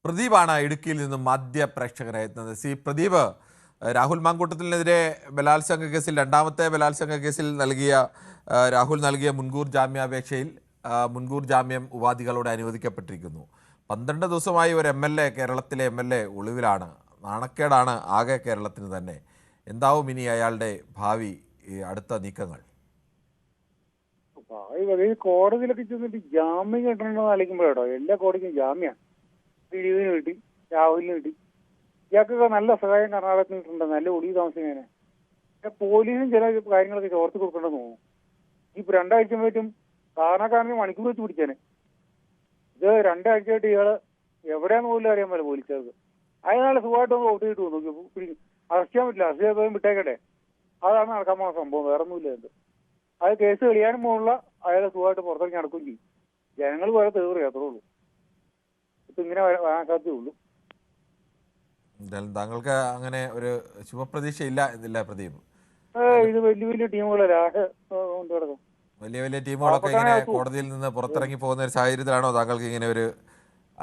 പ്രദീപാണ് ഇടുക്കിയിൽ നിന്നും ആദ്യ പ്രേക്ഷകനായി എത്തുന്നത്. പ്രദീപ്, രാഹുൽ മാങ്കൂട്ടത്തിനെതിരെ ബലാത്സംഗ കേസിൽ രണ്ടാമത്തെ ബലാത്സംഗ കേസിൽ രാഹുൽ നൽകിയ മുൻകൂർ ജാമ്യാപേക്ഷയിൽ മുൻകൂർ ജാമ്യം ഉപാധികളോടെ അനുവദിക്കപ്പെട്ടിരിക്കുന്നു. 12 ദിവസമായി ഒരു കേരളത്തിലെ എം എൽ എ ഒളിവിലാണ്. നാണക്കേടാണ് ആകെ കേരളത്തിന് തന്നെ. എന്താവും ഇനി അയാളുടെ ഭാവി, അടുത്ത നീക്കങ്ങൾ? കോടതിയിലൊക്കെ ചെന്നിട്ട് ജാമ്യം കിട്ടണമെന്ന് ആലോചിക്കുമ്പോഴോ എല്ലാ കോടതിക്കും ജാമ്യമാണ്. ദിലീപിന് കിട്ടി, രാഹുലിന് കിട്ടി. ഇയാൾക്കൊക്കെ നല്ല സഹായം കർണാടകത്തിൽ കിട്ടുന്നുണ്ട്, നല്ല ഒളി താമസിക്കാന്. പോലീസും ചില കാര്യങ്ങളൊക്കെ ചോർത്ത് കൊടുക്കണമെന്ന് തോന്നുന്നു. ഇപ്പൊ 2 ആഴ്ച പറ്റും കാരണക്കാരനെ മണിക്കൂർ വെച്ച് പിടിച്ചാന്. ഇത് 2 ആഴ്ചയായിട്ട് ഇയാള് എവിടെയാന്ന് പോലും അറിയാൻ പറ്റില്ല പോലീസുകാർക്ക്. അയാളെ സുഖമായിട്ട് ഔട്ട് ചെയ്തിട്ട് തോന്നുന്നു. അറസ്റ്റ് ചെയ്യാൻ പറ്റില്ല, അറസ്റ്റ് ചെയ്തതും വിട്ടേക്കട്ടെ. അതാണ് നടക്കാൻ പോകുന്ന സംഭവം, വേറെ ഒന്നുമില്ല. എന്ത് അത് കേസ് തെളിയാനും പോകുള്ള അയാളെ സുഖമായിട്ട് പുറത്തേക്ക് നടക്കുകയും ചെയ്യും. ജനങ്ങൾ വേറെ തീവ്രം അത്രേ ഉള്ളൂ. ഇപ്പൊ ഇങ്ങനെ വരാൻ സാധ്യതയുള്ളൂ. എന്തായാലും താങ്കൾക്ക് അങ്ങനെ ഒരു ശുഭപ്രതീക്ഷ ഇല്ല എന്നില്ല പ്രദീപ്? ഇത് വലിയ വലിയ ടീമുകളല്ല, വലിയ വലിയ ടീമുകളൊക്കെ ഇങ്ങനെ കോടതിയിൽ നിന്ന് പുറത്തിറങ്ങി പോകുന്ന ഒരു സാഹചര്യത്തിലാണോ താങ്കൾക്ക് ഇങ്ങനെ ഒരു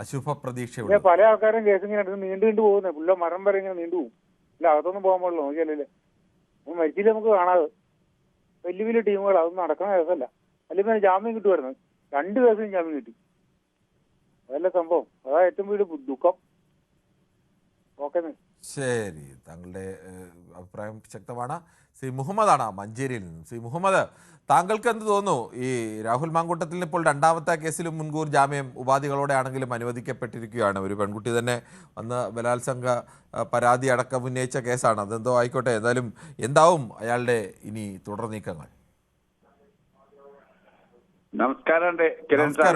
അശുഭ പ്രതീക്ഷ? പല ആൾക്കാരും കേസ് ഇങ്ങനെ നീണ്ടു പോകുന്നത്, പുള്ള മരം വരെ ഇങ്ങനെ നീണ്ടുപോകും. ഇല്ല, അകത്തൊന്നും പോകാൻ പാടില്ല. നോക്കിയല്ലേ അപ്പൊ മരിച്ചില്ല നമുക്ക് കാണാതെ. വലിയ വലിയ ടീമുകൾ, അതൊന്നും നടക്കുന്ന കേസല്ല. അല്ലെങ്കിൽ ജാമ്യം കിട്ടുമായിരുന്നു. 2 കേസിനും ജാമ്യം കിട്ടി. അതല്ല സംഭവം. അതാ ഏറ്റവും വലിയ ദുഃഖം. ഓക്കെ, ശരി, താങ്കളുടെ അഭിപ്രായം ശക്തമാണ്. മുഹമ്മദാണ് മഞ്ചേരിയിൽ നിന്നും. മുഹമ്മദ്, താങ്കൾക്ക് എന്ത് തോന്നുന്നു? ഈ രാഹുൽ മാങ്കൂട്ടത്തിൽ ഇപ്പോൾ 2ാമത്തെ കേസിലും മുൻകൂർ ജാമ്യം ഉപാധികളോടെ ആണെങ്കിലും അനുവദിക്കപ്പെട്ടിരിക്കുകയാണ്. ഒരു പെൺകുട്ടി തന്നെ വന്ന് ബലാത്സംഗ പരാതി അടക്കം ഉന്നയിച്ച കേസാണ്. അതെന്തോ ആയിക്കോട്ടെ. എന്തായാലും എന്താവും അയാളുടെ ഇനി തുടർ നീക്കങ്ങൾ? നമസ്കാരം കിരൺ സാർ.